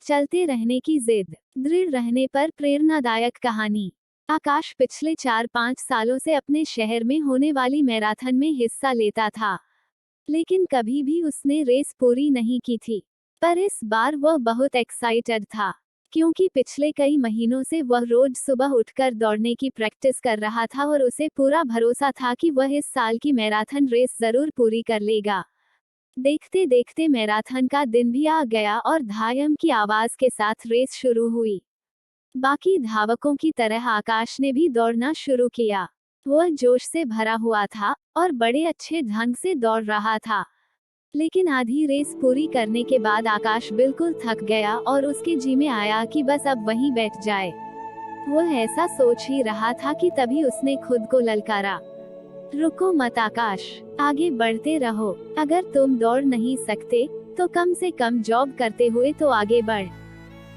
चलते रहने की जिद, दृढ़ रहने पर प्रेरणादायक कहानी। आकाश पिछले 4-5 सालों से अपने शहर में होने वाली मैराथन में हिस्सा लेता था, लेकिन कभी भी उसने रेस पूरी नहीं की थी। पर इस बार वह बहुत एक्साइटेड था, क्योंकि पिछले कई महीनों से वह रोज सुबह उठकर दौड़ने की प्रैक्टिस कर रहा था और उसे पूरा भरोसा था कि वह इस साल की मैराथन रेस जरूर पूरी कर लेगा। देखते देखते मैराथन का दिन भी आ गया और धायम की आवाज के साथ रेस शुरू हुई। बाकी धावकों की तरह आकाश ने भी दौड़ना शुरू किया। वह जोश से भरा हुआ था और बड़े अच्छे ढंग से दौड़ रहा था। लेकिन आधी रेस पूरी करने के बाद आकाश बिल्कुल थक गया और उसके जी में आया कि बस अब वहीं बैठ जाए। वह ऐसा सोच ही रहा था कि तभी उसने खुद को ललकारा, रुको मत आकाश, आगे बढ़ते रहो। अगर तुम दौड़ नहीं सकते तो कम से कम जॉग करते हुए तो आगे बढ़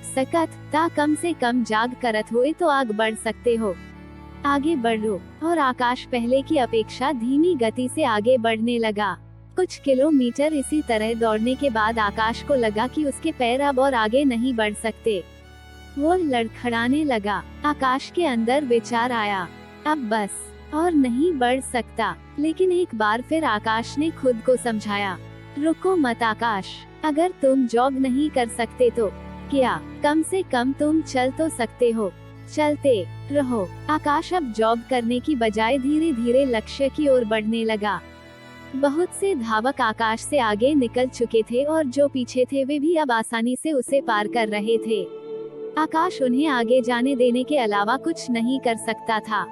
सकत ता, कम से कम जाग करत हुए तो आगे बढ़ सकते हो। आगे बढ़ो। और आकाश पहले की अपेक्षा धीमी गति से आगे बढ़ने लगा। कुछ किलोमीटर इसी तरह दौड़ने के बाद आकाश को लगा कि उसके पैर अब और आगे नहीं बढ़ सकते। वो लड़खड़ाने लगा। आकाश के अंदर विचार आया, अब बस और नहीं बढ़ सकता। लेकिन एक बार फिर आकाश ने खुद को समझाया, रुको मत आकाश, अगर तुम जॉग नहीं कर सकते तो क्या, कम से कम तुम चल तो सकते हो। चलते रहो। आकाश अब जॉग करने की बजाय धीरे धीरे लक्ष्य की ओर बढ़ने लगा। बहुत से धावक आकाश से आगे निकल चुके थे और जो पीछे थे वे भी अब आसानी से उसे पार कर रहे थे। आकाश उन्हें आगे जाने देने के अलावा कुछ नहीं कर सकता था।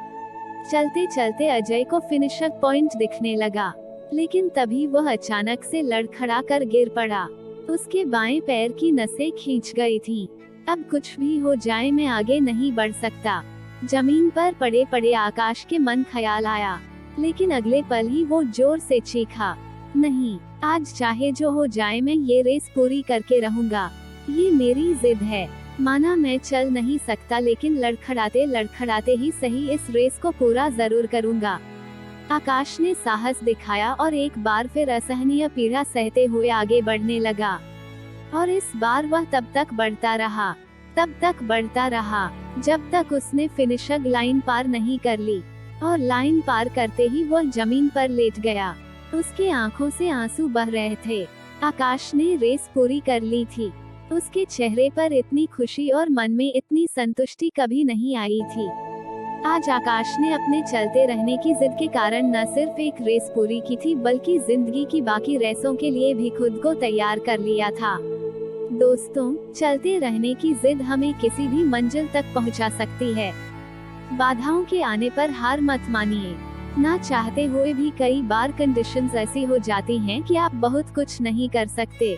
चलते चलते अजय को फिनिशर पॉइंट दिखने लगा, लेकिन तभी वह अचानक से लड़खड़ा कर गिर पड़ा। उसके बाएं पैर की नसें खींच गई थीं। अब कुछ भी हो जाए मैं आगे नहीं बढ़ सकता। जमीन पर पड़े पड़े आकाश के मन ख्याल आया, लेकिन अगले पल ही वो जोर से चीखा, नहीं, आज चाहे जो हो जाए मैं ये रेस पूरी करके रहूंगा। ये मेरी जिद है। माना मैं चल नहीं सकता, लेकिन लड़खड़ाते लड़खड़ाते ही सही इस रेस को पूरा जरूर करूंगा। आकाश ने साहस दिखाया और एक बार फिर असहनीय पीड़ा सहते हुए आगे बढ़ने लगा। और इस बार वह तब तक बढ़ता रहा जब तक उसने फिनिशर लाइन पार नहीं कर ली। और लाइन पार करते ही वह जमीन पर लेट गया। उसके आंखों से आंसू बह रहे थे। आकाश ने रेस पूरी कर ली थी। उसके चेहरे पर इतनी खुशी और मन में इतनी संतुष्टि कभी नहीं आई थी। आज आकाश ने अपने चलते रहने की जिद के कारण न सिर्फ एक रेस पूरी की थी, बल्कि जिंदगी की बाकी रेसों के लिए भी खुद को तैयार कर लिया था। दोस्तों, चलते रहने की जिद हमें किसी भी मंजिल तक पहुंचा सकती है। बाधाओं के आने पर हार मत मानिए। ना चाहते हुए भी कई बार कंडीशंस ऐसी हो जाती हैं कि आप बहुत कुछ नहीं कर सकते।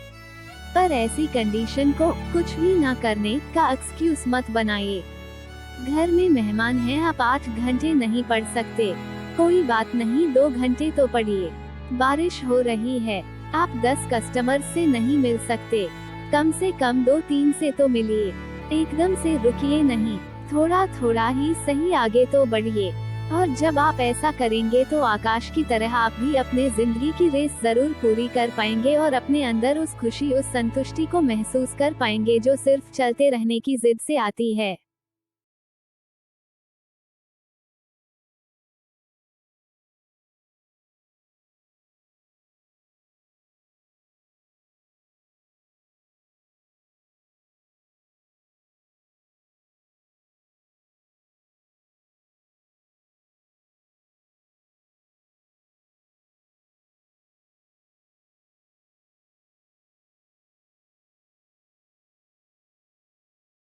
पर ऐसी कंडीशन को कुछ भी ना करने का एक्सक्यूज मत बनाइए। घर में मेहमान हैं, आप 8 घंटे नहीं पढ़ सकते, कोई बात नहीं, 2 घंटे तो पढ़िए। बारिश हो रही है, आप 10 कस्टमर से नहीं मिल सकते, कम से कम 2-3 से तो मिलिए। एकदम से रुकिए नहीं, थोड़ा थोड़ा ही सही आगे तो बढ़िए। और जब आप ऐसा करेंगे तो आकाश की तरह आप भी अपने जिंदगी की रेस जरूर पूरी कर पाएंगे और अपने अंदर उस खुशी, उस संतुष्टि को महसूस कर पाएंगे जो सिर्फ चलते रहने की जिद से आती है।